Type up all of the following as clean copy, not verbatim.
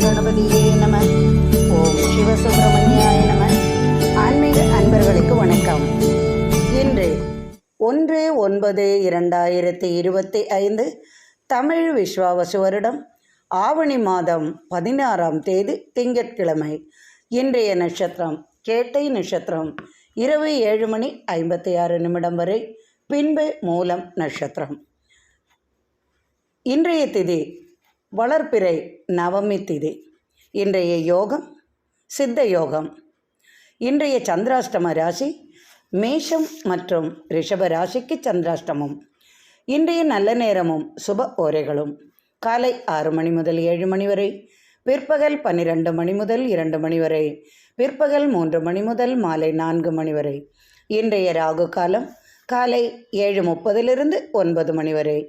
கணபதியே நம. ஓம் சிவசுப்பிரமணியாய நம. ஆன்மீக அன்பர்களுக்கு வணக்கம். இன்று 1/9/2025 தமிழ் விஸ்வாவசு வருடம் ஆவணி மாதம் 16ஆம் தேதி திங்கட்கிழமை. இன்றைய நட்சத்திரம் கேட்டை நட்சத்திரம் இரவு 7:56 வரை, பின்பு மூலம் நட்சத்திரம். இன்றைய திதி வளர்பிறை நவமி திதி. இன்றைய யோகம் சித்த யோகம். இன்றைய சந்திராஷ்டம ராசி மேஷம் மற்றும் ரிஷப ராசிக்கு சந்திராஷ்டமம். இன்றைய நல்ல நேரமும் சுப ஓரைகளும் காலை 6 மணி முதல் 7 மணி வரை, பிற்பகல் 12 மணி முதல் 2 மணி வரை, பிற்பகல் 3 மணி முதல் மாலை 4 மணி வரை. இன்றைய ராகு காலம் காலை 7:30 9 மணி வரை.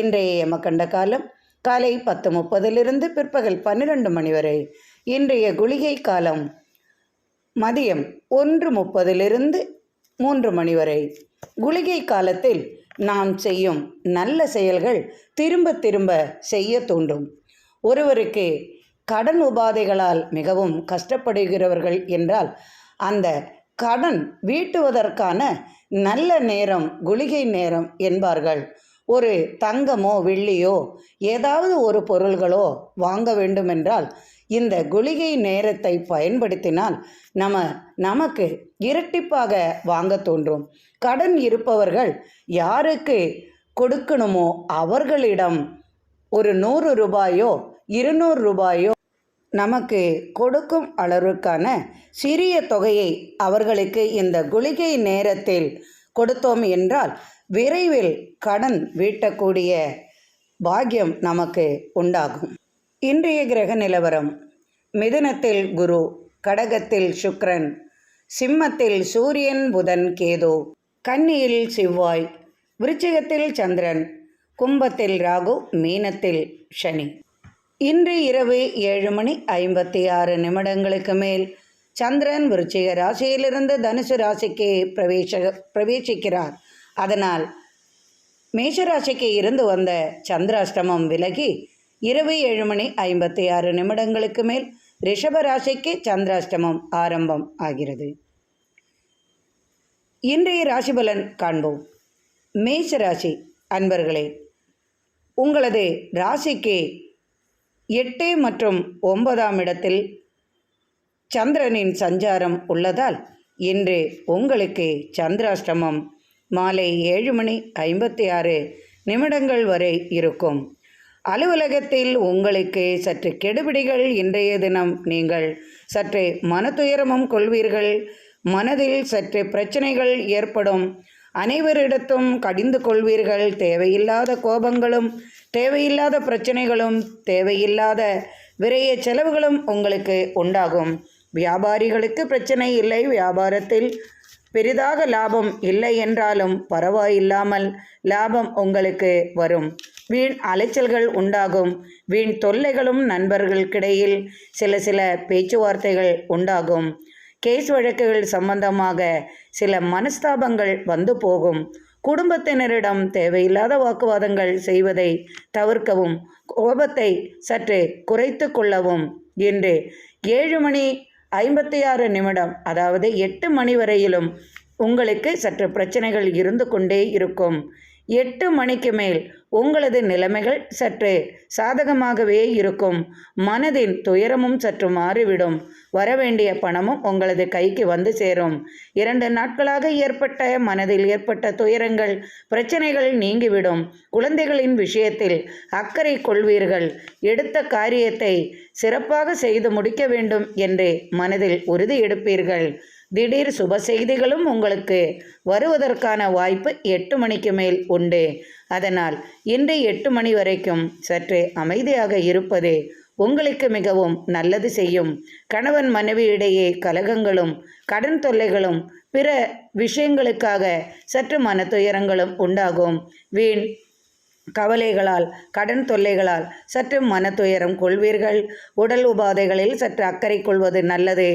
இன்றைய யமகண்ட காலம் காலை 10:30 பிற்பகல் 12 மணி வரை. இன்றைய குளிகை காலம் மதியம் 1:30 3 மணி வரை. குளிகை காலத்தில் நாம் செய்யும் நல்ல செயல்கள் திரும்ப திரும்ப செய்ய தூண்டும். ஒருவருக்கு கடன் உபாதைகளால் மிகவும் கஷ்டப்படுகிறவர்கள் என்றால் அந்த கடன் வீட்டுவதற்கான நல்ல நேரம் குளிகை நேரம் என்பார்கள். ஒரு தங்கமோ வெள்ளியோ ஏதாவது ஒரு பொருள்களோ வாங்க வேண்டுமென்றால் இந்த குளிகை நேரத்தை பயன்படுத்தினால் நமக்கு இரட்டிப்பாக வாங்க தோன்றும். கடன் இருப்பவர்கள் யாருக்கு கொடுக்கணுமோ அவர்களிடம் ஒரு 100 ரூபாயோ 200 ரூபாயோ நமக்கு கொடுக்கும் அளவிற்கான சிறிய தொகையை அவர்களுக்கு இந்த குளிகை நேரத்தில் கொடுத்தோம் என்றால் விரைவில் கடன் வீட்டக்கூடிய பாக்கியம் நமக்கு உண்டாகும். இன்றைய கிரக நிலவரம்: மிதுனத்தில் குரு, கடகத்தில் சுக்கிரன், சிம்மத்தில் சூரியன் புதன் கேது, கன்னியில் செவ்வாய், விருச்சிகத்தில் சந்திரன், கும்பத்தில் ராகு, மீனத்தில் சனி. இன்று இரவு 7:56 மேல் சந்திரன் விருச்சிக ராசியிலிருந்து தனுசு ராசிக்கு பிரவேசிக்கிறார். அதனால் மேஷராசிக்கு இருந்து வந்த சந்திராஷ்டமம் விலகி இரவு 7:56 மேல் ரிஷப ராசிக்கு சந்திராஷ்டமம் ஆரம்பம் ஆகிறது. இன்றைய ராசிபலன் காண்போம். மேஷராசி அன்பர்களே, உங்களது ராசிக்கு 8 மற்றும் 9ஆம் இடத்தில் சந்திரனின் சஞ்சாரம் உள்ளதால் இன்று உங்களுக்கு சந்திராஷ்டமம் மாலை 7:56 வரை இருக்கும். அலுவலகத்தில் உங்களுக்கு சற்று கெடுபிடிகள். இன்றைய தினம் நீங்கள் சற்று மனத்துயரமும் கொள்வீர்கள். மனதில் சற்று பிரச்சனைகள் ஏற்படும். அனைவரிடத்தும் கடிந்து கொள்வீர்கள். தேவையில்லாத கோபங்களும் தேவையில்லாத பிரச்சனைகளும் தேவையில்லாத விரைய செலவுகளும் உங்களுக்கு உண்டாகும். வியாபாரிகளுக்கு பிரச்சனை இல்லை. வியாபாரத்தில் பெரிதாக லாபம் இல்லை என்றாலும் பரவாயில்லாமல் லாபம் உங்களுக்கு வரும். வீண் அலைச்சல்கள் உண்டாகும். வீண் தொல்லைகளும் நண்பர்களுக்கிடையில் சில பேச்சுவார்த்தைகள் உண்டாகும். கேஸ் வழக்குகள் சம்பந்தமாக சில மனஸ்தாபங்கள் வந்து போகும். குடும்பத்தினரிடம் தேவையில்லாத வாக்குவாதங்கள் செய்வதை தவிர்க்கவும், கோபத்தை சற்று குறைத்து கொள்ளவும். இன்று 7:56 அதாவது 8 மணி வரையிலும் உங்களுக்கு சற்று பிரச்சனைகள் இருந்து கொண்டே இருக்கும். 8 மணிக்கு மேல் உங்களது நிலைமைகள் சற்று சாதகமாகவே இருக்கும். மனதின் துயரமும் சற்று மாறிவிடும். வரவேண்டிய பணமும் உங்களது கைக்கு வந்து சேரும். 2 நாட்களாக மனதில் ஏற்பட்ட துயரங்கள் பிரச்சனைகள் நீங்கிவிடும். குழந்தைகளின் விஷயத்தில் அக்கறை கொள்வீர்கள். எடுத்த காரியத்தை சிறப்பாக செய்து முடிக்க வேண்டும் என்று மனதில் உறுதி எடுப்பீர்கள். திடீர் சுப செய்திகளும் உங்களுக்கு வருவதற்கான வாய்ப்பு 8 மணிக்கு மேல் உண்டு. அதனால் இன்று 8 மணி வரைக்கும் சற்று அமைதியாக இருப்பது உங்களுக்கு மிகவும் நல்லது செய்யும். கணவன் மனைவி இடையே கலகங்களும் கடன் தொல்லைகளும் பிற விஷயங்களுக்காக சற்று மனத்துயரங்களும் உண்டாகும். வீண் கவலைகளால் கடன் தொல்லைகளால் சற்று மனத்துயரம் கொள்வீர்கள். உடல் உபாதைகளில் சற்று அக்கறை கொள்வது நல்லது.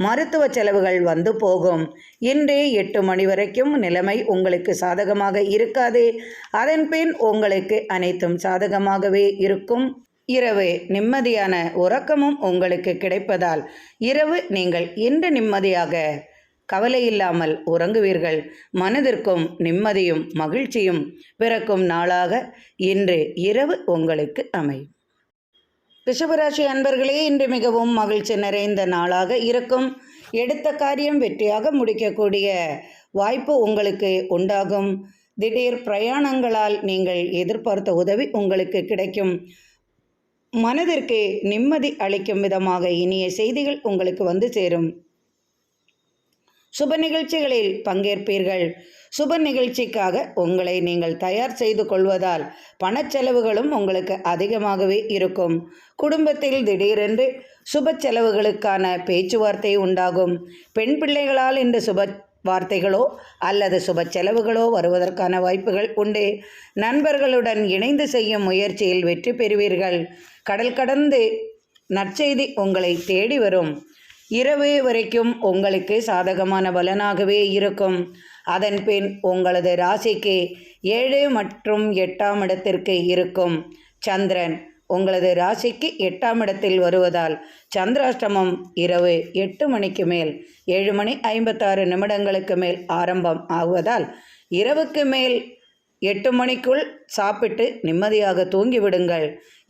மருத்துவ செலவுகள் வந்து போகும். இன்று 8 மணி வரைக்கும் நிலைமை உங்களுக்கு சாதகமாக இருக்காது. அதன் பின் உங்களுக்கு அனைத்தும் சாதகமாகவே இருக்கும். இரவு நிம்மதியான உறக்கமும் உங்களுக்கு கிடைப்பதால் இரவு நீங்கள் இன்று நிம்மதியாக கவலையில்லாமல் உறங்குவீர்கள். மனதிற்கும் நிம்மதியும் மகிழ்ச்சியும் பிறக்கும் நாளாக இன்று இரவு உங்களுக்கு அமையும். ரிஷபராசி அன்பர்களே, இன்று மிகவும் மகிழ்ச்சி நிறைந்த நாளாக இருக்கும். எடுத்த காரியம் வெற்றியாக முடிக்கக்கூடிய வாய்ப்பு உங்களுக்கு உண்டாகும். திடீர் பிரயாணங்களால் நீங்கள் எதிர்பார்த்த உதவி உங்களுக்கு கிடைக்கும். மனதிற்கு நிம்மதி அளிக்கும் விதமாக இனிய செய்திகள் உங்களுக்கு வந்து சேரும். சுப நிகழ்ச்சிகளில் பங்கேற்பீர்கள். சுப நிகழ்ச்சிக்காக உங்களை நீங்கள் தயார் செய்து கொள்வதால் பணச்செலவுகளும் உங்களுக்கு அதிகமாகவே இருக்கும். குடும்பத்தில் திடீரென்று சுப செலவுகளுக்கான பேச்சுவார்த்தை உண்டாகும். பெண் பிள்ளைகளால் இன்று சுப வார்த்தைகளோ அல்லது சுப செலவுகளோ வருவதற்கான வாய்ப்புகள் உண்டு. நண்பர்களுடன் இணைந்து செய்யும் முயற்சியில் வெற்றி பெறுவீர்கள். கடல் கடந்து நற்செய்தி உங்களை தேடி வரும். இரவு வரைக்கும் உங்களுக்கு சாதகமான பலனாகவே இருக்கும். அதன் பின் உங்களது ராசிக்கு 7 மற்றும் 8ஆம் இடத்திற்கு இருக்கும் சந்திரன் உங்களது ராசிக்கு 8ஆம் இடத்தில் வருவதால் சந்திராஷ்டமம் இரவு 8 மணிக்கு மேல் 7 மணி 56 நிமிடங்களுக்கு மேல் ஆரம்பம் ஆகுவதால் இரவுக்கு மேல் 8 மணிக்குள் சாப்பிட்டு நிம்மதியாக தூங்கிவிடுங்கள்.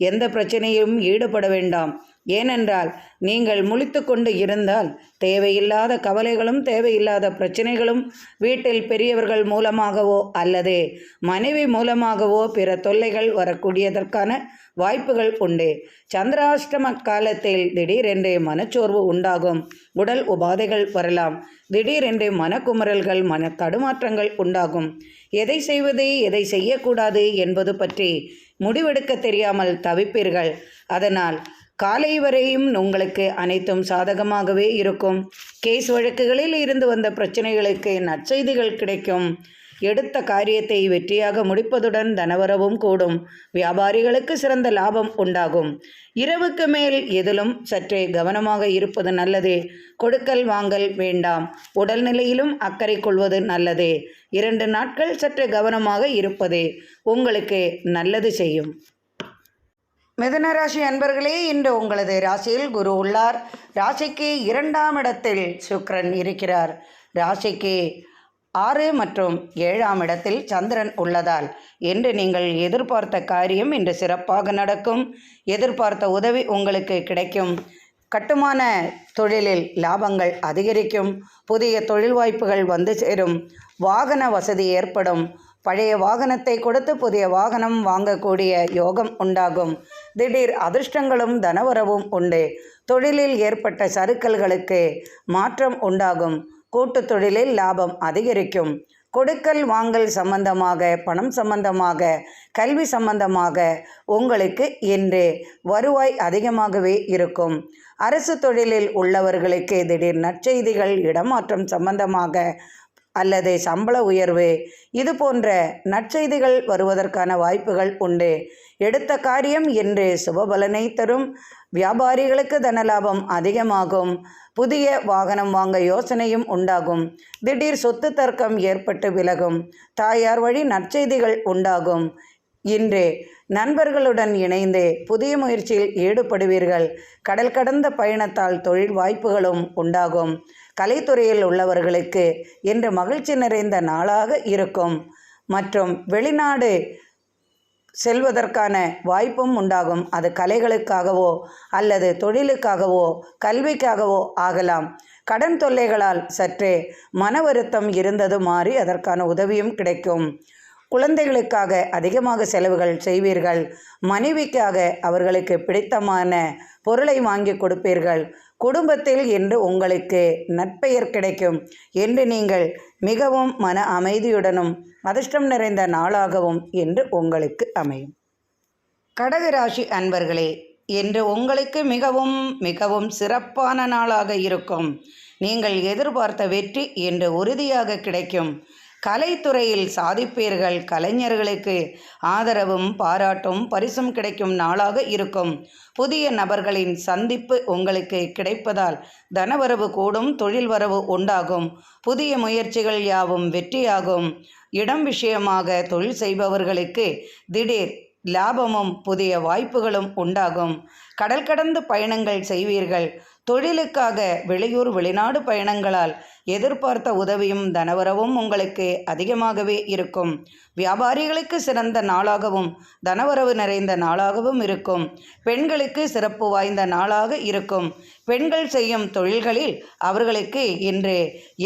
எந்த பிரச்சனையும் ஈடுபட வேண்டாம். ஏனென்றால் நீங்கள் முழித்து கொண்டு இருந்தால் தேவையில்லாத கவலைகளும் தேவையில்லாத பிரச்சனைகளும் வீட்டில் பெரியவர்கள் மூலமாகவோ அல்லது மனைவி மூலமாகவோ பிற தொல்லைகள் வரக்கூடியதற்கான வாய்ப்புகள் உண்டு. சந்திராஷ்டம காலத்தில் திடீரென்று மனச்சோர்வு உண்டாகும். உடல் உபாதைகள் வரலாம். திடீரென்று மனக்குமரல்கள் மன தடுமாற்றங்கள் உண்டாகும். எதை செய்வது எதை செய்யக்கூடாது என்பது பற்றி முடிவெடுக்க தெரியாமல் தவிப்பீர்கள். அதனால் காலை வரையும் உங்களுக்கு அனைத்தும் சாதகமாகவே இருக்கும். கேஸ் வழக்குகளில் இருந்து வந்த பிரச்சனைகளுக்கு நற்செய்திகள் கிடைக்கும். எடுத்த காரியத்தை வெற்றியாக முடிப்பதுடன் தனவரவும் கூடும். வியாபாரிகளுக்கு சிறந்த லாபம் உண்டாகும். இரவுக்கு மேல் எதிலும் சற்றே கவனமாக இருப்பது நல்லது. கொடுக்கல் வாங்கல் வேண்டாம். உடல்நிலையிலும் அக்கறை கொள்வது நல்லது. 2 நாட்கள் சற்று கவனமாக இருப்பது உங்களுக்கு நல்லது செய்யும். மிதுன ராசி அன்பர்களே, இன்று உங்களது ராசியில் குரு உள்ளார். ராசிக்கு 2ஆம் இடத்தில் சுக்கிரன் இருக்கிறார். ராசிக்கு 6 மற்றும் 7ஆம் இடத்தில் சந்திரன் உள்ளதால் இன்று நீங்கள் எதிர்பார்த்த காரியம் இன்று சிறப்பாக நடக்கும். எதிர்பார்த்த உதவி உங்களுக்கு கிடைக்கும். கட்டுமான தொழிலில் லாபங்கள் அதிகரிக்கும். புதிய தொழில் வாய்ப்புகள் வந்து சேரும். வாகன வசதி ஏற்படும். பழைய வாகனத்தை கொடுத்து புதிய வாகனம் வாங்கக்கூடிய யோகம் உண்டாகும். திடீர் அதிர்ஷ்டங்களும் தனவரவும் உண்டு. தொழிலில் ஏற்பட்ட சறுக்கல்களுக்கு மாற்றம் உண்டாகும். கூட்டு தொழிலில் லாபம் அதிகரிக்கும். கொடுக்கல் வாங்கல் சம்பந்தமாக, பணம் சம்பந்தமாக, கல்வி சம்பந்தமாக உங்களுக்கு இன்று வருவாய் அதிகமாகவே இருக்கும். அரசு தொழிலில் உள்ளவர்களுக்கு திடீர் நற்செய்திகள், இடமாற்றம் சம்பந்தமாக அல்லது சம்பள உயர்வு இது போன்ற நற்செய்திகள் வருவதற்கான வாய்ப்புகள் உண்டு. எடுத்த காரியம் இன்று சுபபலனை தரும். வியாபாரிகளுக்கு தனலாபம் அதிகமாகும். புதிய வாகனம் வாங்க யோசனையும் உண்டாகும். திடீர் சொத்து தர்க்கம் ஏற்பட்டு விலகும். தாயார் வழி நற்செய்திகள் உண்டாகும். இன்று நண்பர்களுடன் இணைந்து புதிய முயற்சியில் ஈடுபடுவீர்கள். கடல் கடந்த பயணத்தால் தொழில் வாய்ப்புகளும் உண்டாகும். கலைத்துறையில் உள்ளவர்களுக்கு இன்று மகிழ்ச்சி நிறைந்த நாளாக இருக்கும். மற்றும் வெளிநாடு செல்வதற்கான வாய்ப்பும் உண்டாகும். அது கலைகளுக்காகவோ அல்லது தொழிலுக்காகவோ கல்விக்காகவோ ஆகலாம். கடன் தொல்லைகளால் சற்றே மன வருத்தம் இருந்தது மாறி அதற்கான உதவியும் கிடைக்கும். குழந்தைகளுக்காக அதிகமாக செலவுகள் செய்வீர்கள். மனைவிக்காக அவர்களுக்கு பிடித்தமான பொருளை வாங்கி கொடுப்பீர்கள். குடும்பத்தில் இன்று உங்களுக்கு நற்பெயர் கிடைக்கும். என்று நீங்கள் மிகவும் மன அமைதியுடனும் அதிர்ஷ்டம் நிறைந்த நாளாகவும் இன்று உங்களுக்கு அமையும். கடகராசி அன்பர்களே, இன்று உங்களுக்கு மிகவும் மிகவும் சிறப்பான நாளாக இருக்கும். நீங்கள் எதிர்பார்த்த வெற்றி இன்று உறுதியாக கிடைக்கும். கலைத்துறையில் சாதிப்பீர்கள். கலைஞர்களுக்கு ஆதரவும் பாராட்டும் பரிசும் கிடைக்கும் நாளாக இருக்கும். புதிய நபர்களின் சந்திப்பு உங்களுக்கு கிடைப்பதால் தனவரவு கூடும். தொழில் வரவு உண்டாகும். புதிய முயற்சிகள் யாவும் வெற்றியாகும். இடம் விஷயமாக தொழில் செய்பவர்களுக்கு திடீர் லாபமும் புதிய வாய்ப்புகளும் உண்டாகும். கடல் கடந்து பயணங்கள் செய்வீர்கள். தொழிலுக்காக வெளியூர் வெளிநாடு பயணங்களால் எதிர்பார்த்த உதவியும் தனவரவும் உங்களுக்கு அதிகமாகவே இருக்கும். வியாபாரிகளுக்கு சிறந்த நாளாகவும் தனவரவு நிறைந்த நாளாகவும் இருக்கும். பெண்களுக்கு சிறப்பு வாய்ந்த நாளாக இருக்கும். பெண்கள் செய்யும் தொழில்களில் அவர்களுக்கு இன்று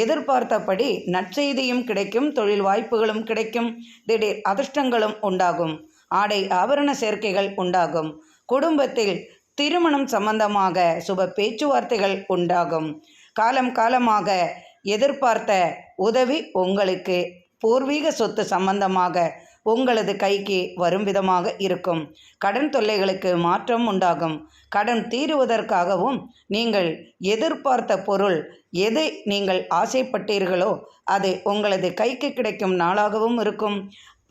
எதிர்பார்த்தபடி நற்செய்தியும் கிடைக்கும். தொழில் வாய்ப்புகளும் கிடைக்கும். திடீர் அதிர்ஷ்டங்களும் உண்டாகும். ஆடை ஆபரண சேர்க்கைகள் உண்டாகும். குடும்பத்தில் திருமணம் சம்பந்தமாக சுப பேச்சுவார்த்தைகள் உண்டாகும். காலம் காலமாக எதிர்பார்த்த உதவி உங்களுக்கு பூர்வீக சொத்து சம்பந்தமாக உங்களது கைக்கு வரும் விதமாக இருக்கும். கடன் தொல்லைகளுக்கு மாற்றம் உண்டாகும். கடன் தீருவதற்காகவும் நீங்கள் எதிர்பார்த்த பொருள் எது நீங்கள் ஆசைப்பட்டீர்களோ அது உங்களது கைக்கு கிடைக்கும் நாளாகவும் இருக்கும்.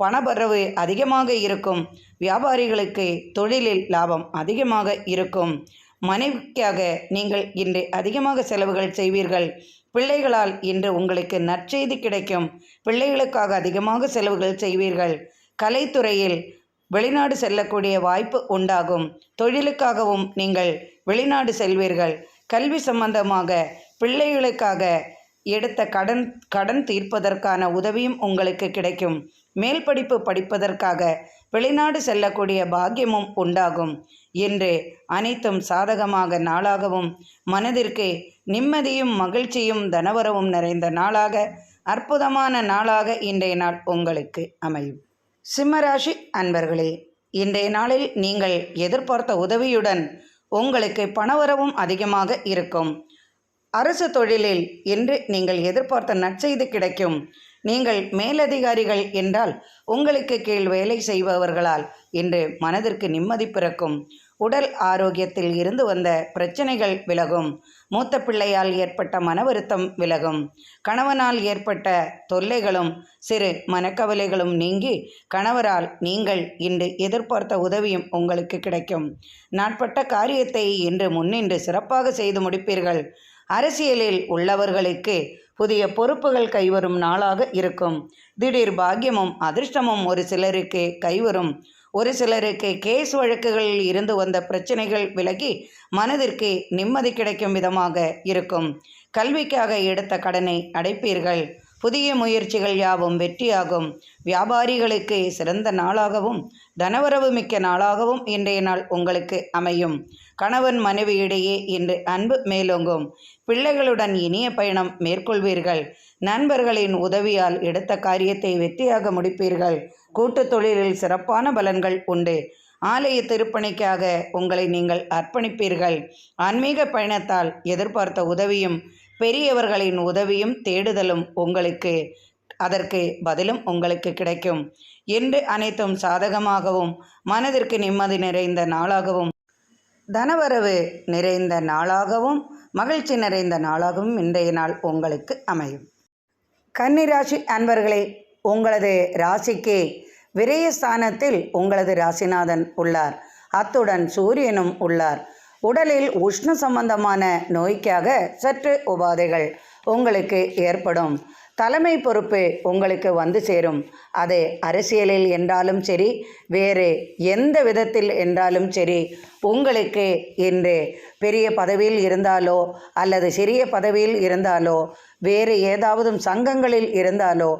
பணவரவு அதிகமாக இருக்கும். வியாபாரிகளுக்கு தொழிலில் லாபம் அதிகமாக இருக்கும். மனைவிக்காக நீங்கள் இன்று அதிகமாக செலவுகள் செய்வீர்கள். பிள்ளைகளால் இன்று உங்களுக்கு நற்செய்தி கிடைக்கும். பிள்ளைகளுக்காக அதிகமாக செலவுகள் செய்வீர்கள். கலைத்துறையில் வெளிநாடு செல்லக்கூடிய வாய்ப்பு உண்டாகும். தொழிலுக்காகவும் நீங்கள் வெளிநாடு செல்வீர்கள். கல்வி சம்பந்தமாக பிள்ளைகளுக்காக எடுத்த கடன் தீர்ப்பதற்கான உதவியும் உங்களுக்கு கிடைக்கும். மேல் படிப்பு படிப்பதற்காக வெளிநாடு செல்லக்கூடிய பாக்கியமும் உண்டாகும். இன்று அனைத்தும் சாதகமாக நாளாகவும் மனதிற்கு நிம்மதியும் மகிழ்ச்சியும் தனவரவும் நிறைந்த நாளாக அற்புதமான நாளாக இன்றைய நாள் உங்களுக்கு அமையும். சிம்மராசி அன்பர்களே, இன்றைய நாளில் நீங்கள் எதிர்பார்த்த உதவியுடன் உங்களுக்கு பணவரவும் அதிகமாக இருக்கும். அரசு தொழிலில் இன்று நீங்கள் எதிர்பார்த்த நற்செய்தி கிடைக்கும். நீங்கள் மேலதிகாரிகள் என்றால் உங்களுக்கு கீழ் வேலை செய்பவர்களால் இன்று மனதிற்கு நிம்மதி பிறக்கும். உடல் ஆரோக்கியத்தில் இருந்து வந்த பிரச்சனைகள் விலகும். மூத்த பிள்ளையால் ஏற்பட்ட மன வருத்தம் விலகும். கணவனால் ஏற்பட்ட தொல்லைகளும் சிறு மனக்கவலைகளும் நீங்கி கணவரால் நீங்கள் இன்று எதிர்பார்த்த உதவியும் உங்களுக்கு கிடைக்கும். நாட்பட்ட காரியத்தை இன்று முன்னின்று சிறப்பாக செய்து முடிப்பீர்கள். அரசியலில் உள்ளவர்களுக்கு புதிய பொறுப்புகள் கைவரும் நாளாக இருக்கும். திடீர் பாக்கியமும் அதிர்ஷ்டமும் ஒரு சிலருக்கு கைவரும். ஒரு சிலருக்கு கேஸ் வழக்குகளில் இருந்து வந்த பிரச்சனைகள் விலகி மனதிற்கு நிம்மதி கிடைக்கும் விதமாக இருக்கும். கல்விக்காக எடுத்த கடனை அடைப்பீர்கள். புதிய முயற்சிகள் யாவும் வெற்றியாகும். வியாபாரிகளுக்கு சிறந்த நாளாகவும் தனவரவு மிக்க நாளாகவும் இன்றைய நாள் உங்களுக்கு அமையும். கணவன் மனைவியிடையே இன்று அன்பு மேலோங்கும். பிள்ளைகளுடன் இனிய பயணம் மேற்கொள்வீர்கள். நண்பர்களின் உதவியால் எடுத்த காரியத்தை வெற்றியாக முடிப்பீர்கள். கூட்டுத் தொழிலில் சிறப்பான பலன்கள் உண்டு. ஆலய திருப்பணிக்காக உங்களை நீங்கள் அர்ப்பணிப்பீர்கள். ஆன்மீக பயணத்தால் எதிர்பார்த்த உதவியும் பெரியவர்களின் உதவியும் தேடுதலும் உங்களுக்கு அதற்கு பதிலும் உங்களுக்கு கிடைக்கும். என்று அனைத்தும் சாதகமாகவும் மனதிற்கு நிம்மதி நிறைந்த நாளாகவும் தனவரவு நிறைந்த நாளாகவும் மகிழ்ச்சி நிறைந்த நாளாகவும் இன்றைய நாள் உங்களுக்கு அமையும். கன்னிராசி அன்பர்களே, உங்களது ராசிக்கு விரயஸ்தானத்தில் உங்களது ராசிநாதன் உள்ளார். அத்துடன் சூரியனும் உள்ளார். உடலில் உஷ்ண சம்பந்தமான நோய்க்காக சற்று உபாதைகள் உங்களுக்கு ஏற்படும். தலைமை பொறுப்பு உங்களுக்கு வந்து சேரும். அது அரசியலில் என்றாலும் சரி, வேறு எந்த விதத்தில் என்றாலும் சரி, உங்களுக்கு இன்று பெரிய பதவியில் இருந்தாலோ அல்லது சிறிய பதவியில் இருந்தாலோ வேறு ஏதாவது சங்கங்களில் இருந்தாலோ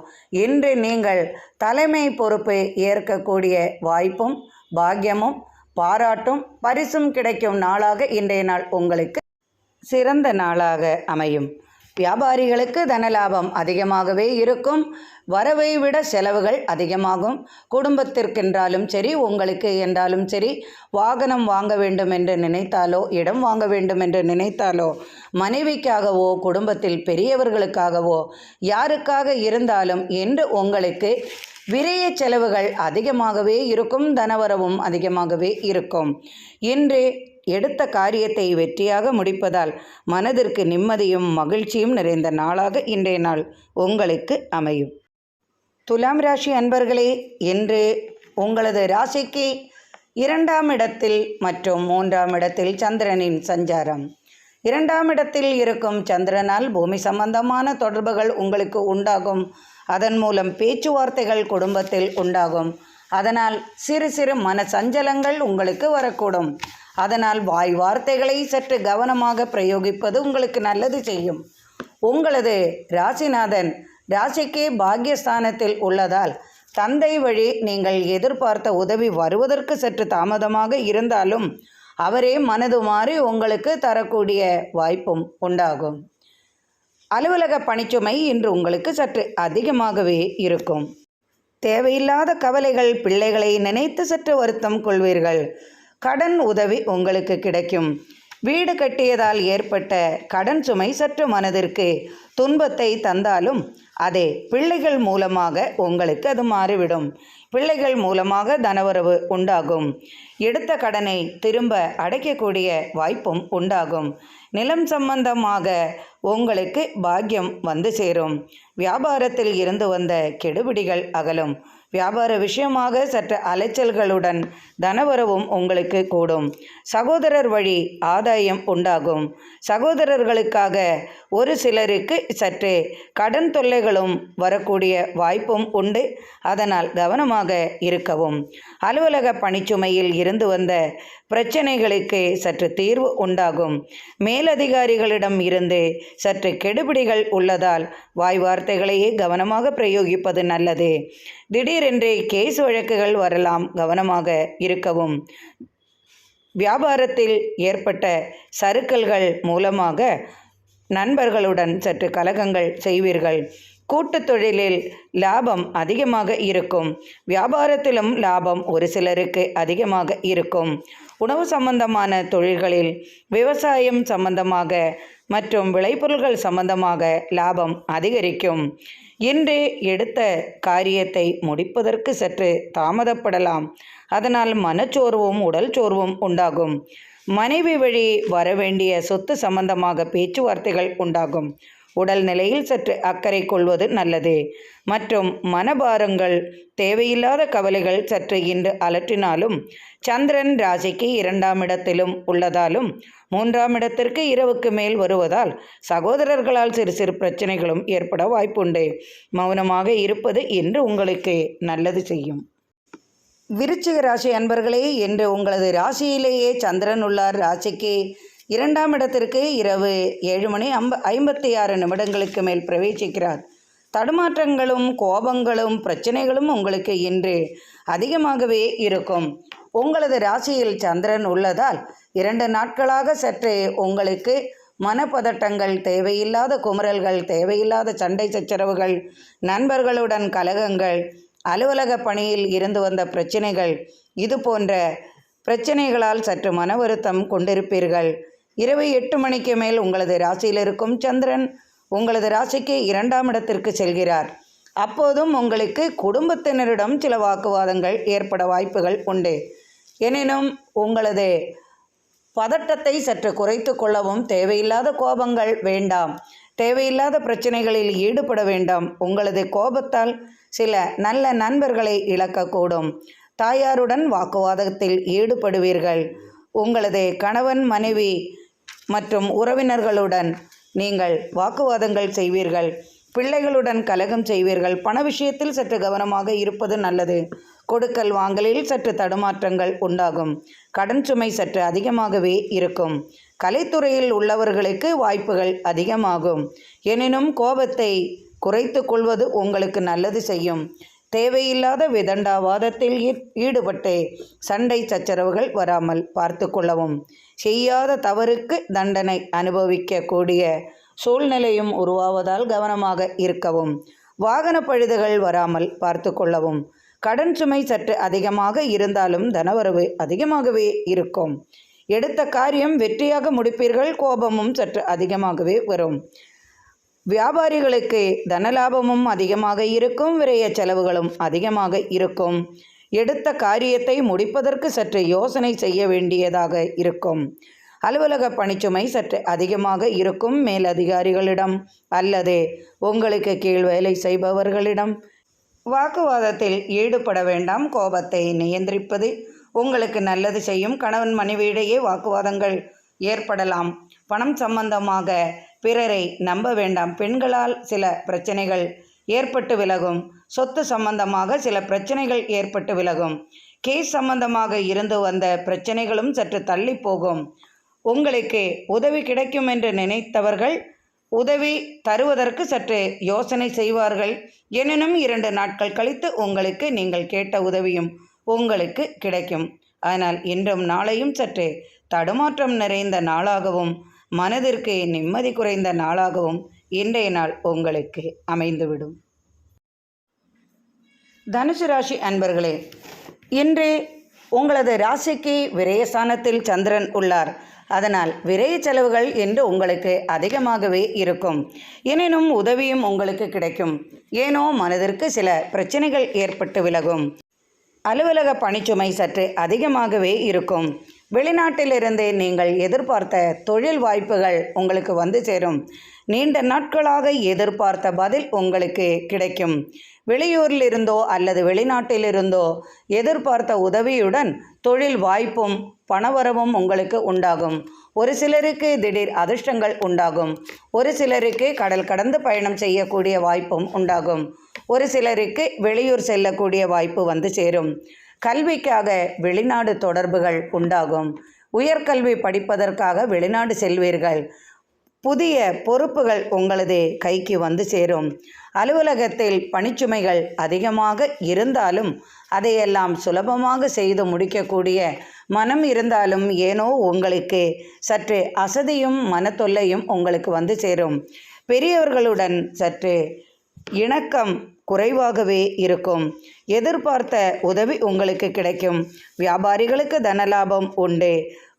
இன்று நீங்கள் தலைமை பொறுப்பை ஏற்கக்கூடிய வாய்ப்பும் பாக்கியமும் பாராட்டும் பரிசும் கிடைக்கும் நாளாக இன்றைய நாள் உங்களுக்கு சிறந்த நாளாக அமையும். வியாபாரிகளுக்கு தனலாபம் அதிகமாகவே இருக்கும். வரவை விட செலவுகள் அதிகமாகும். குடும்பத்திற்கென்றாலும் சரி, உங்களுக்கு என்றாலும் சரி, வாகனம் வாங்க வேண்டும் என்று நினைத்தாலோ, இடம் வாங்க வேண்டும் என்று நினைத்தாலோ, மனைவிக்காகவோ குடும்பத்தில் பெரியவர்களுக்காகவோ யாருக்காக இருந்தாலும் என்று உங்களுக்கு விரய செலவுகள் அதிகமாகவே இருக்கும். தனவரவும் அதிகமாகவே இருக்கும். இன்று எடுத்த காரியத்தை வெற்றியாக முடிப்பதால் மனதிற்கு நிம்மதியும் மகிழ்ச்சியும் நிறைந்த நாளாக இன்றைய நாள் உங்களுக்கு அமையும். துலாம் ராசி அன்பர்களே, இன்று உங்களது ராசிக்கு 2ஆம் இடத்தில் மற்றும் 3ஆம் இடத்தில் சந்திரனின் சஞ்சாரம். 2ஆம் இடத்தில் இருக்கும் சந்திரனால் பூமி சம்பந்தமான தொடர்புகள் உங்களுக்கு உண்டாகும். அதன் மூலம் பேச்சுவார்த்தைகள் குடும்பத்தில் உண்டாகும். அதனால் சிறு சிறு மன சஞ்சலங்கள் உங்களுக்கு வரக்கூடும். அதனால் வாய் வார்த்தைகளை சற்று கவனமாக பிரயோகிப்பது உங்களுக்கு நல்லது செய்யும். உங்களது ராசிநாதன் ராசிக்கு பாக்கியஸ்தானத்தில் உள்ளதால் தந்தை வழி நீங்கள் எதிர்பார்த்த உதவி வருவதற்கு சற்று தாமதமாக இருந்தாலும் அவரே மனது மாறி உங்களுக்கு தரக்கூடிய வாய்ப்பும் உண்டாகும். அலுவலக பணிச்சுமை இன்று உங்களுக்கு சற்று அதிகமாகவே இருக்கும். தேவையில்லாத கவலைகள், பிள்ளைகளை நினைத்து சற்று வருத்தம் கொள்வீர்கள். கடன் உதவி உங்களுக்கு கிடைக்கும். வீடு கட்டியதால் ஏற்பட்ட கடன் சுமை சற்று மனதிற்கு துன்பத்தை தந்தாலும் அதே பிள்ளைகள் மூலமாக உங்களுக்கு அது மாறிவிடும். பிள்ளைகள் மூலமாக தனவரவு உண்டாகும். எடுத்த கடனை திரும்ப அடைக்கக்கூடிய வாய்ப்பும் உண்டாகும். நிலம் சம்பந்தமாக உங்களுக்கு பாக்கியம் வந்து சேரும். வியாபாரத்தில் இருந்து வந்த கெடுபிடிகள் அகலும். வியாபார விஷயமாக சற்று அலைச்சல்களுடன் தனவரவும் உங்களுக்கு கூடும். சகோதரர் வழி ஆதாயம் உண்டாகும். சகோதரர்களுக்காக ஒரு சிலருக்கு சற்று கடன் தொல்லைகளும் வரக்கூடிய வாய்ப்பும் உண்டு. அதனால் கவனமாக இருக்கவும். அலுவலக பணிச்சுமையில் இருந்து வந்த பிரச்சனைகளுக்கு சற்று தீர்வு உண்டாகும். மேலதிகாரிகளிடம் இருந்து சற்று கெடுபிடிகள் உள்ளதால் வாய் வார்த்தைகளையே கவனமாக பிரயோகிப்பது நல்லது. திடீரென்று கேஸ் வழக்குகள் வரலாம், கவனமாக இருக்கவும். வியாபாரத்தில் ஏற்பட்ட சறுக்கல்கள் மூலமாக நண்பர்களுடன் சற்று கலகங்கள் செய்வீர்கள். கூட்டுத் தொழிலில் லாபம் அதிகமாக இருக்கும். வியாபாரத்திலும் லாபம் ஒரு சிலருக்கு அதிகமாக இருக்கும். உணவு சம்பந்தமான தொழில்களில், விவசாயம் சம்பந்தமாக மற்றும் விளைபொருள்கள் சம்பந்தமாக லாபம் அதிகரிக்கும். இன்று எடுத்த காரியத்தை முடிப்பதற்கு சற்று தாமதப்படலாம். அதனால் மனச்சோர்வும் உடல் சோர்வும் உண்டாகும். மனைவி வழி வரவேண்டிய சொத்து சம்பந்தமாக பேச்சுவார்த்தைகள் உண்டாகும். உடல் நிலையில் சற்று அக்கறை கொள்வது நல்லது. மற்றும் மனபாரங்கள், தேவையில்லாத கவலைகள் சற்று இன்று அலற்றினாலும் சந்திரன் ராசிக்கு 2ஆம் இடத்திலும் உள்ளதாலும் 3ஆம் இடத்திற்கு இரவுக்கு மேல் வருவதால் சகோதரர்களால் சிறு சிறு பிரச்சனைகளும் ஏற்பட வாய்ப்புண்டு. மௌனமாக இருப்பது இன்று உங்களுக்கு நல்லது செய்யும். விருச்சிக ராசி அன்பர்களே, இன்று உங்களது ராசியிலேயே சந்திரன் உள்ளார். ராசிக்கு 2ஆம் இடத்திற்கு இரவு 7:56 மேல் பிரவேசிக்கிறார். தடுமாற்றங்களும் கோபங்களும் பிரச்சனைகளும் உங்களுக்கு இன்று அதிகமாகவே இருக்கும். உங்களது ராசியில் சந்திரன் உள்ளதால் 2 நாட்களாக சற்று உங்களுக்கு மனப்பதட்டங்கள், தேவையில்லாத குமுறல்கள், தேவையில்லாத சண்டை சச்சரவுகள், நண்பர்களுடன் கலகங்கள், அலுவலக பணியில் இருந்து வந்த பிரச்சனைகள், இது போன்ற பிரச்சனைகளால் சற்று மன வருத்தம் கொண்டிருப்பீர்கள். இரவு 8 மணிக்கு மேல் உங்களது ராசியில் இருக்கும் சந்திரன் உங்களது ராசிக்கு 2ஆம் இடத்திற்கு செல்கிறார். அப்போதும் உங்களுக்கு குடும்பத்தினரிடம் சில வாக்குவாதங்கள் ஏற்பட வாய்ப்புகள் உண்டு. எனினும் உங்களது பதட்டத்தை சற்று குறைத்து கொள்ளவும். தேவையில்லாத கோபங்கள் வேண்டாம். தேவையில்லாத பிரச்சனைகளில் ஈடுபட வேண்டாம். உங்களது கோபத்தால் சில நல்ல நண்பர்களை இழக்கக்கூடும். தாயாருடன் வாக்குவாதத்தில் ஈடுபடுவீர்கள். உங்களது கணவன், மனைவி மற்றும் உறவினர்களுடன் நீங்கள் வாக்குவாதங்கள் செய்வீர்கள். பிள்ளைகளுடன் கலகம் செய்வீர்கள். பண விஷயத்தில் சற்று கவனமாக இருப்பது நல்லது. கொடுக்கல் வாங்கலில் சற்று தடுமாற்றங்கள் உண்டாகும். கடன் சுமை சற்று அதிகமாகவே இருக்கும். கலைத்துறையில் உள்ளவர்களுக்கு வாய்ப்புகள் அதிகமாகும். எனினும் கோபத்தை குறைத்து கொள்வது உங்களுக்கு நல்லது செய்யும். தேவையில்லாத விதண்டாவாதத்தில் ஈடுபட்டு சண்டை சச்சரவுகள் வராமல் பார்த்து கொள்ளவும். செய்யாத தவறுக்கு தண்டனை அனுபவிக்கக்கூடிய சூழ்நிலையும் உருவாவதால் கவனமாக இருக்கவும். வாகன பழுதுகள் வராமல் பார்த்து கொள்ளவும். கடன் சுமை சற்று அதிகமாக இருந்தாலும் தனவரவு அதிகமாகவே இருக்கும். எடுத்த காரியம் வெற்றியாக முடிப்பீர்கள். கோபமும் சற்று அதிகமாகவே வரும். வியாபாரிகளுக்கு தனலாபமும் அதிகமாக இருக்கும். விரய செலவுகளும் அதிகமாக இருக்கும். எடுத்த காரியத்தை முடிப்பதற்கு சற்று யோசனை செய்ய வேண்டியதாக இருக்கும். அலுவலக பணிச்சுமை சற்று அதிகமாக இருக்கும். மேலதிகாரிகளிடம் அல்லது உங்களுக்கு கீழ் வேலை செய்பவர்களிடம் வாக்குவாதத்தில் ஈடுபட வேண்டாம். கோபத்தை நியந்திரிப்பது உங்களுக்கு நல்லது செய்யும். கணவன் மனைவியிடையே வாக்குவாதங்கள் ஏற்படலாம். பணம் சம்பந்தமாக பிறரை நம்ப வேண்டாம். பெண்களால் சில பிரச்சனைகள் ஏற்பட்டு விலகும். சொத்து சம்பந்தமாக சில பிரச்சனைகள் ஏற்பட்டு விலகும். கேஸ் சம்பந்தமாக இருந்து வந்த பிரச்சனைகளும் சற்று தள்ளி போகும். உங்களுக்கு உதவி கிடைக்கும் என்று நினைத்தவர்கள் உதவி தருவதற்கு சற்று யோசனை செய்வார்கள். எனினும் 2 நாட்கள் கழித்து உங்களுக்கு நீங்கள் கேட்ட உதவியும் உங்களுக்கு கிடைக்கும். ஆனால் இன்றும் நாளையும் சற்று தடுமாற்றம் நிறைந்த நாளாகவும் மனதிற்கு நிம்மதி குறைந்த நாளாகவும் இன்றைய நாள் உங்களுக்கு அமைந்துவிடும். தனுசு ராசி அன்பர்களே, இன்று உங்களது ராசிக்கு விரயஸ்தானத்தில் சந்திரன் உள்ளார். அதனால் விரய செலவுகள் இன்று உங்களுக்கு அதிகமாகவே இருக்கும். எனினும் உதவியும் உங்களுக்கு கிடைக்கும். ஏனோ மனதிற்கு சில பிரச்சனைகள் ஏற்பட்டு விலகும். அலுவலக பணிச்சுமை சற்று அதிகமாகவே இருக்கும். வெளிநாட்டிலிருந்து நீங்கள் எதிர்பார்த்த தொழில் வாய்ப்புகள் உங்களுக்கு வந்து சேரும். நீண்ட நாட்களாக எதிர்பார்த்த பதில் உங்களுக்கு கிடைக்கும். வெளியூரிலிருந்தோ அல்லது வெளிநாட்டிலிருந்தோ எதிர்பார்த்த உதவியுடன் தொழில் வாய்ப்பும் பணவரவும் உங்களுக்கு உண்டாகும். ஒரு சிலருக்கு திடீர் அதிர்ஷ்டங்கள் உண்டாகும். ஒரு சிலருக்கு கடல் கடந்து பயணம் செய்யக்கூடிய வாய்ப்பும் உண்டாகும். ஒரு சிலருக்கு வெளியூர் செல்லக்கூடிய வாய்ப்பு வந்து சேரும். கல்விக்காக வெளிநாடு தொடர்புகள் உண்டாகும். உயர்கல்வி படிப்பதற்காக வெளிநாடு செல்வீர்கள். புதிய பொறுப்புகள் உங்களது கைக்கு வந்து சேரும். அலுவலகத்தில் பணிச்சுமைகள் அதிகமாக இருந்தாலும் அதையெல்லாம் சுலபமாக செய்து முடிக்கக்கூடிய மனம் இருந்தாலும் ஏனோ உங்களுக்கு சற்று அசதியும் மனத்தொல்லையும் உங்களுக்கு வந்து சேரும். பெரியவர்களுடன் சற்று இணக்கம் குறைவாகவே இருக்கும். எதிர்பார்த்த உதவி உங்களுக்கு கிடைக்கும். வியாபாரிகளுக்கு தனலாபம் உண்டு.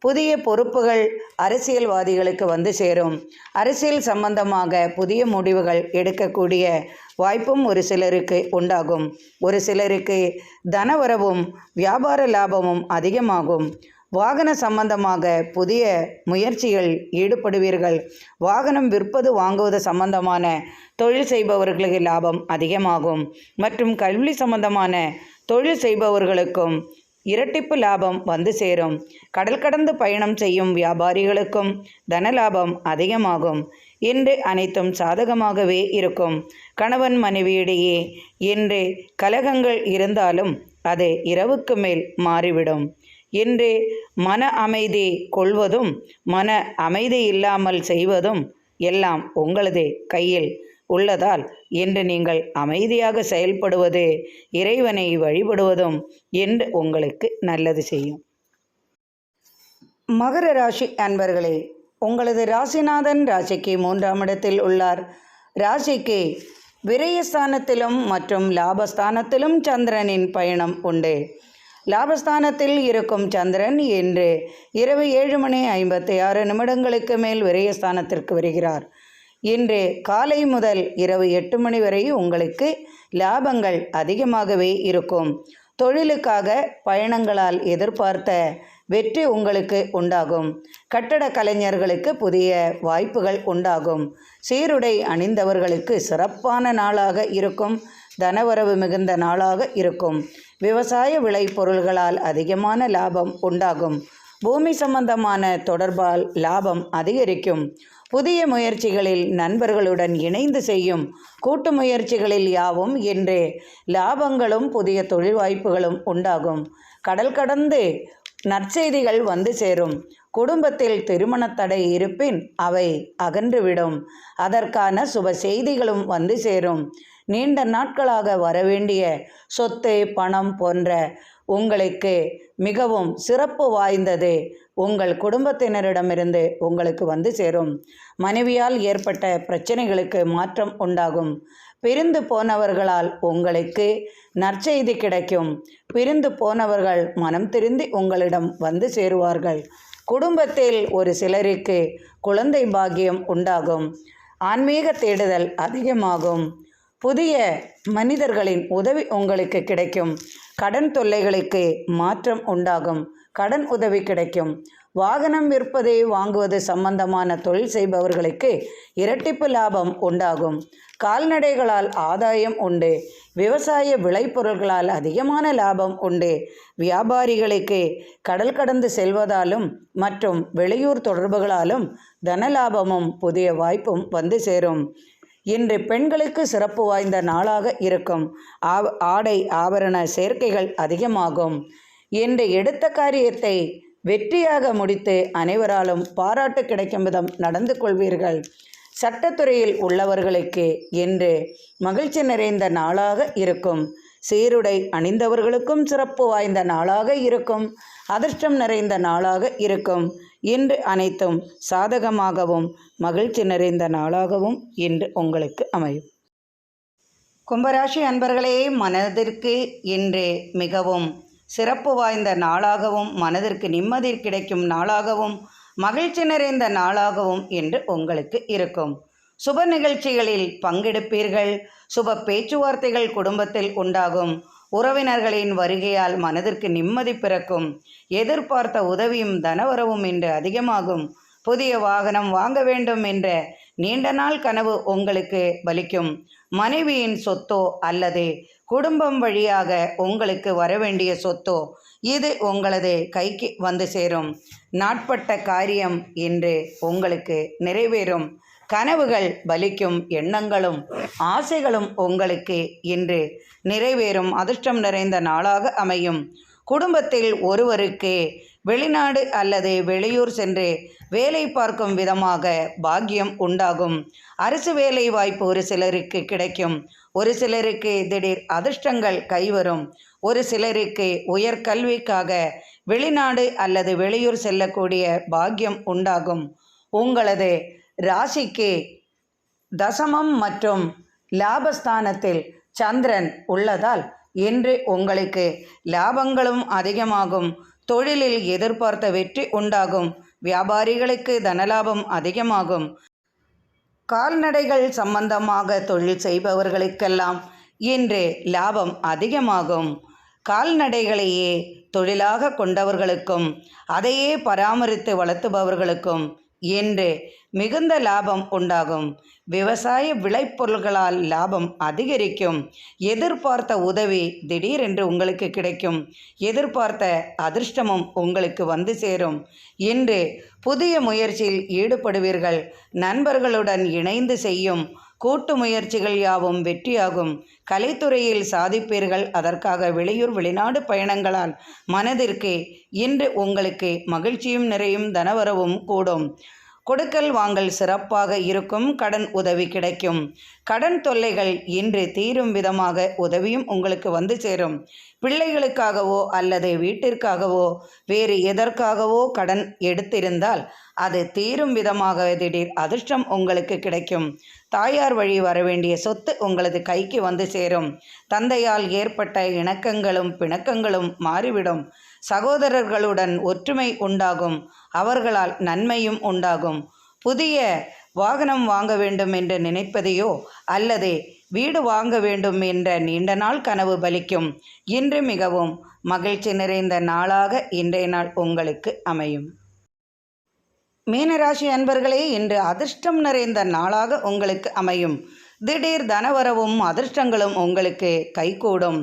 புதிய பொறுப்புகள் அரசியல்வாதிகளுக்கு வந்து சேரும். அரசியல் சம்பந்தமாக புதிய முடிவுகள் எடுக்கக்கூடிய வாய்ப்பும் ஒரு சிலருக்கு உண்டாகும். ஒரு சிலருக்கு தனவரவும் வியாபார லாபமும் அதிகமாகும். வாகன சம்பந்தமாக புதிய முயற்சிகள் ஈடுபடுவீர்கள். வாகனம் விற்பது வாங்குவது சம்பந்தமான தொழில் செய்பவர்களுக்கு லாபம் அதிகமாகும். மற்றும் கல்வி சம்பந்தமான தொழில் செய்பவர்களுக்கும் இரட்டிப்பு லாபம் வந்து சேரும். கடல் கடந்து பயணம் செய்யும் வியாபாரிகளுக்கும் தனலாபம் அதிகமாகும். இன்று அனைத்தும் சாதகமாகவே இருக்கும். கணவன் மனைவியிடையே இன்று கலகங்கள் இருந்தாலும் அது இரவுக்கு மேல் மாறிவிடும். இன்று மன அமைதி கொள்வதும் மன அமைதி இல்லாமல் செய்வதும் எல்லாம் உங்களது கையில் உள்ளதால் இன்று நீங்கள் அமைதியாக செயல்படுவது இறைவனை வழிபடுவதும் இன்று உங்களுக்கு நல்லது செய்யும். மகர ராசி அன்பர்களே, உங்களது ராசிநாதன் ராசிக்கு 3ஆம் இடத்தில் உள்ளார். ராசிக்கு விரயஸ்தானத்திலும் மற்றும் லாபஸ்தானத்திலும் சந்திரனின் பயணம் உண்டு. லாபஸ்தானத்தில் இருக்கும் சந்திரன் இன்று இரவு 7:56 மேல் விரயஸ்தானத்திற்கு வருகிறார். இன்று காலை முதல் இரவு 8 மணி வரை உங்களுக்கு லாபங்கள் அதிகமாகவே இருக்கும். தொழிலுக்காக பயணங்களால் எதிர்பார்த்த வெற்றி உங்களுக்கு உண்டாகும். கட்டட கலைஞர்களுக்கு புதிய வாய்ப்புகள் உண்டாகும். சீருடை அணிந்தவர்களுக்கு சிறப்பான நாளாக இருக்கும். தனவரவு மிகுந்த நாளாக இருக்கும். விவசாய விளைபொருள்களால் அதிகமான லாபம் உண்டாகும். பூமி சம்பந்தமான தொடர்பால் லாபம் அதிகரிக்கும். புதிய முயற்சிகளில் நண்பர்களுடன் இணைந்து செய்யும் கூட்டு முயற்சிகளில் யாவும் இன்று லாபங்களும் புதிய தொழில் வாய்ப்புகளும் உண்டாகும். கடல் கடந்து நற்செய்திகள் வந்து சேரும். குடும்பத்தில் திருமண தடை இருப்பின் அவை அகன்றுவிடும். அதற்கான சுப செய்திகளும் வந்து சேரும். நீண்ட நாட்களாக வரவேண்டிய சொத்து பணம் போன்ற உங்களுக்கு மிகவும் சிறப்பு வாய்ந்தது உங்கள் குடும்பத்தினரிடமிருந்து உங்களுக்கு வந்து சேரும். மனைவியால் ஏற்பட்ட பிரச்சனைகளுக்கு மாற்றம் உண்டாகும். பிரிந்து போனவர்களால் உங்களுக்கு நற்செய்தி கிடைக்கும். பிரிந்து போனவர்கள் மனம் திருந்தி உங்களிடம் வந்து சேருவார்கள். குடும்பத்தில் ஒரு சிலருக்கு குழந்தை பாக்கியம் உண்டாகும். ஆன்மீக தேடுதல் அதிகமாகும். புதிய மனிதர்களின் உதவி உங்களுக்கு கிடைக்கும். கடன் தொல்லைகளுக்கு மாற்றம் உண்டாகும். கடன் உதவி கிடைக்கும். வாகனம் விற்பது வாங்குவது சம்பந்தமான தொழில் செய்பவர்களுக்கு இரட்டிப்பு லாபம் உண்டாகும். கால்நடைகளால் ஆதாயம் உண்டு. விவசாய விளைபொருள்களால் அதிகமான லாபம் உண்டு. வியாபாரிகளுக்கு கடல் கடந்து செல்வதாலும் மற்றும் வெளியூர் தொடர்புகளாலும் தனலாபமும் புதிய வாய்ப்பும் வந்து சேரும். இன்று பெண்களுக்கு சிறப்பு வாய்ந்த நாளாக இருக்கும். ஆடை ஆபரண சேர்க்கைகள் அதிகமாகும். இன்று எடுத்த காரியத்தை வெற்றியாக முடித்து அனைவராலும் பாராட்டு கிடைக்கும் விதம் நடந்து கொள்வீர்கள். சட்டத்துறையில் உள்ளவர்களுக்கு இன்று மகிழ்ச்சி நிறைந்த நாளாக இருக்கும். சீருடை அணிந்தவர்களுக்கும் சிறப்பு வாய்ந்த நாளாக இருக்கும். அதிர்ஷ்டம் நிறைந்த நாளாக இருக்கும். இன்று அனைத்தும் சாதகமாகவும் மகிழ்ச்சி நிறைந்த நாளாகவும் இன்று உங்களுக்கு அமையும். கும்பராசி அன்பர்களே, மனதிற்கு இன்று மிகவும் சிறப்பு வாய்ந்த நாளாகவும் மனதிற்கு நிம்மதி கிடைக்கும் நாளாகவும் மகிழ்ச்சி நிறைந்த நாளாகவும் இன்று உங்களுக்கு இருக்கும். சுப நிகழ்ச்சிகளில் பங்கெடுப்பீர்கள். சுப பேச்சுவார்த்தைகள் குடும்பத்தில் உண்டாகும். உறவினர்களின் வருகையால் மனதிற்கு நிம்மதி பிறக்கும். எதிர்பார்த்த உதவியும் தனவரவும் இன்று அதிகமாகும். புதிய வாகனம் வாங்க வேண்டும் என்ற நீண்ட நாள் கனவு உங்களுக்கு பலிக்கும். மனைவியின் சொத்தோ அல்லது குடும்பம் வழியாக உங்களுக்கு வரவேண்டிய சொத்தோ இது உங்களது கைக்கு வந்து சேரும். நாட்பட்ட காரியம் இன்று உங்களுக்கு நிறைவேறும். கனவுகள் பலிக்கும். எண்ணங்களும் ஆசைகளும் உங்களுக்கு இன்று நிறைவேறும். அதிர்ஷ்டம் நிறைந்த நாளாக அமையும். குடும்பத்தில் ஒருவருக்கு வெளிநாடு அல்லது வெளியூர் சென்று வேலை பார்க்கும் விதமாக பாக்கியம் உண்டாகும். அரசு வேலை வாய்ப்பு ஒரு சிலருக்கு கிடைக்கும். ஒரு சிலருக்கு திடீர் அதிர்ஷ்டங்கள் கைவரும். ஒரு சிலருக்கு உயர்கல்விக்காக வெளிநாடு அல்லது வெளியூர் செல்லக்கூடிய பாக்கியம் உண்டாகும். உங்களது ராசிக்கு தசமம் மற்றும் லாபஸ்தானத்தில் சந்திரன் உள்ளதால் இன்று உங்களுக்கு லாபங்களும் அதிகமாகும். தொழிலில் எதிர்பார்த்த வெற்றி உண்டாகும். வியாபாரிகளுக்கு தனலாபம் அதிகமாகும். கால்நடைகள் சம்பந்தமாக தொழில் செய்பவர்களுக்கெல்லாம் இன்று லாபம் அதிகமாகும். கால்நடைகளையே தொழிலாக கொண்டவர்களுக்கும் அதையே பராமரித்து வளர்த்துபவர்களுக்கும் இன்று மிகுந்த லாபம் உண்டாகும். விவசாய விளைபொருள்களால் லாபம் அதிகரிக்கும். எதிர்பார்த்த உதவி திடீரென்று உங்களுக்கு கிடைக்கும். எதிர்பார்த்த அதிர்ஷ்டமும் உங்களுக்கு வந்து சேரும். இன்று புதிய முயற்சியில் ஈடுபடுவீர்கள். நண்பர்களுடன் இணைந்து செய்யும் கூட்டு முயற்சிகள் யாவும் வெற்றியாகும். கலைத்துறையில் சாதிப்பீர்கள். அதற்காக வெளியூர் வெளிநாடு பயணங்களால் மனதிற்கு இன்று உங்களுக்கு மகிழ்ச்சியும் நிறையும் தனவரவும் கூடும். கொடுக்கல் வாங்கல் சிறப்பாக இருக்கும். கடன் உதவி கிடைக்கும். கடன் தொல்லைகள் இன்று தீரும் விதமாக உதவியும் உங்களுக்கு வந்து சேரும். பிள்ளைகளுக்காகவோ அல்லது வீட்டிற்காகவோ வேறு எதற்காகவோ கடன் எடுத்திருந்தால் அது தீரும் விதமாக திடீர் அதிர்ஷ்டம் உங்களுக்கு கிடைக்கும். தாயார் வழி வரவேண்டிய சொத்து உங்களது கைக்கு வந்து சேரும். தந்தையால் ஏற்பட்ட இணக்கங்களும் பிணக்கங்களும் மாறிவிடும். சகோதரர்களுடன் ஒற்றுமை உண்டாகும். அவர்களால் நன்மையும் உண்டாகும். புதிய வாகனம் வாங்க வேண்டும் என்று நினைப்பதையோ அல்லது வீடு வாங்க வேண்டும் என்ற நீண்ட நாள் கனவு பலிக்கும். இன்று மிகவும் மகிழ்ச்சி நிறைந்த நாளாக இன்றைய நாள் உங்களுக்கு அமையும். மீனராசி அன்பர்களே, இன்று அதிர்ஷ்டம் நிறைந்த நாளாக உங்களுக்கு அமையும். திடீர் தனவரவும் அதிர்ஷ்டங்களும் உங்களுக்கு கைகூடும்.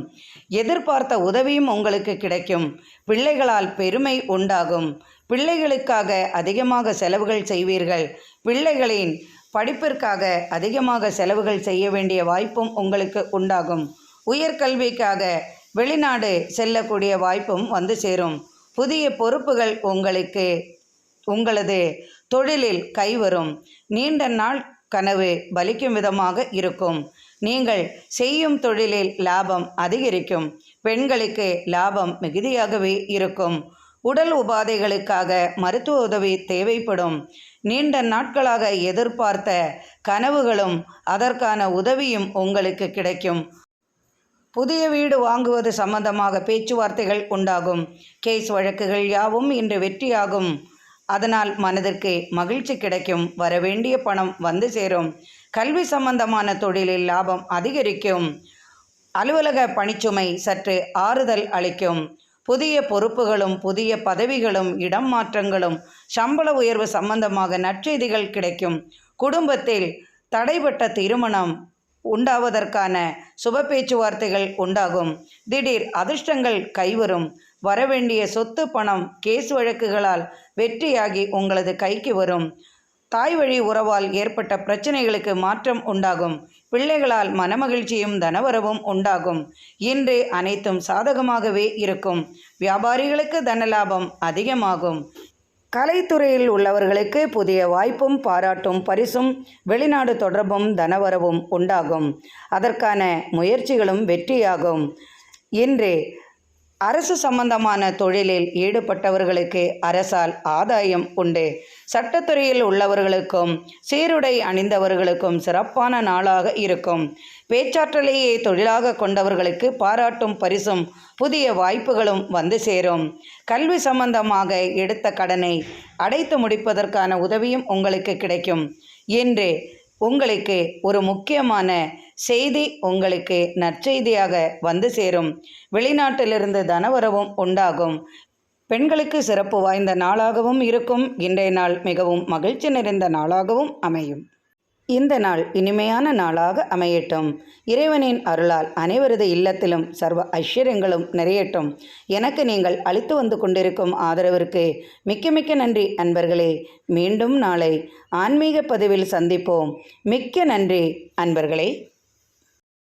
எதிர்பார்த்த உதவியும் உங்களுக்கு கிடைக்கும். பிள்ளைகளால் பெருமை உண்டாகும். பிள்ளைகளுக்காக அதிகமாக செலவுகள் செய்வீர்கள். பிள்ளைகளின் படிப்பிற்காக அதிகமாக செலவுகள் செய்ய வேண்டிய வாய்ப்பும் உங்களுக்கு உண்டாகும். உயர்கல்விக்காக வெளிநாடு செல்லக்கூடிய வாய்ப்பும் வந்து சேரும். புதிய பொறுப்புகள் உங்களுக்கு உங்களது தொழிலில் கைவரும். நீண்ட நாள் கனவு பலிக்கும் விதமாக இருக்கும். நீங்கள் செய்யும் தொழிலில் லாபம் அதிகரிக்கும். பெண்களுக்கு லாபம் மிகுதியாகவே இருக்கும். உடல் உபாதைகளுக்காக மருத்துவ உதவி தேவைப்படும். நீண்ட நாட்களாக எதிர்பார்த்த கனவுகளும் அதற்கான உதவியும் உங்களுக்கு கிடைக்கும். புதிய வீடு வாங்குவது சம்பந்தமாக பேச்சுவார்த்தைகள் உண்டாகும். கேஸ் வழக்குகள் யாவும் இன்று வெற்றியாகும். அதனால் மனதிற்கு மகிழ்ச்சி கிடைக்கும். வரவேண்டிய பணம் வந்து சேரும். கல்வி சம்பந்தமான தொழிலில் லாபம் அதிகரிக்கும். அலுவலக பணிச்சுமை சற்று ஆறுதல் அளிக்கும். புதிய பொறுப்புகளும் புதிய பதவிகளும் இடம் மாற்றங்களும் சம்பள உயர்வு சம்பந்தமாக நற்செய்திகள் கிடைக்கும். குடும்பத்தில் தடைபட்ட திருமணம் உண்டாவதற்கான சுப பேச்சுவார்த்தைகள் உண்டாகும். திடீர் அதிர்ஷ்டங்கள் கைவரும். வரவேண்டிய சொத்து பணம் கேஸ் வழக்குகளால் வெற்றியாகி உங்களது கைக்கு வரும். தாய் வழி உறவால் ஏற்பட்ட பிரச்சனைகளுக்கு மாற்றம் உண்டாகும். பிள்ளைகளால் மனமகிழ்ச்சியும் தனவரவும் உண்டாகும். இன்று அனைத்தும் சாதகமாகவே இருக்கும். வியாபாரிகளுக்கு தனலாபம் அதிகமாகும். கலைத்துறையில் உள்ளவர்களுக்கு புதிய வாய்ப்பும் பாராட்டும் பரிசும் வெளிநாடு தொடர்பும் தனவரவும் உண்டாகும். அதற்கான முயற்சிகளும் வெற்றியாகும். இன்று அரசு சம்பந்தமான தொழிலில் ஈடுபட்டவர்களுக்கு அரசால் ஆதாயம் உண்டு. சட்டத்துறையில் உள்ளவர்களுக்கும் சீருடை அணிந்தவர்களுக்கும் சிறப்பான நாளாக இருக்கும். பேச்சாற்றலையே தொழிலாக கொண்டவர்களுக்கு பாராட்டும் பரிசும் புதிய வாய்ப்புகளும் வந்து சேரும். கல்வி சம்பந்தமாக எடுத்த கடனை அடைத்து முடிப்பதற்கான உதவியும் உங்களுக்கு கிடைக்கும். இன்று உங்களுக்கு ஒரு முக்கியமான செய்தி உங்களுக்கு நற்செய்தியாக வந்து சேரும். வெளிநாட்டிலிருந்து தனவரவும் உண்டாகும். பெண்களுக்கு சிறப்பு வாய்ந்த நாளாகவும் இருக்கும். இன்றைய நாள் மிகவும் மகிழ்ச்சி நிறைந்த நாளாகவும் அமையும். இந்த நாள் இனிமையான நாளாக அமையட்டும். இறைவனின் அருளால் அனைவரது இல்லத்திலும் சர்வ ஐஸ்வர்யங்களும் நிறையட்டும். எனக்கு நீங்கள் அளித்து வந்து கொண்டிருக்கும் ஆதரவிற்கு மிக்க மிக்க நன்றி அன்பர்களே. மீண்டும் நாளை ஆன்மீக பதிவில் சந்திப்போம். மிக்க நன்றி அன்பர்களே.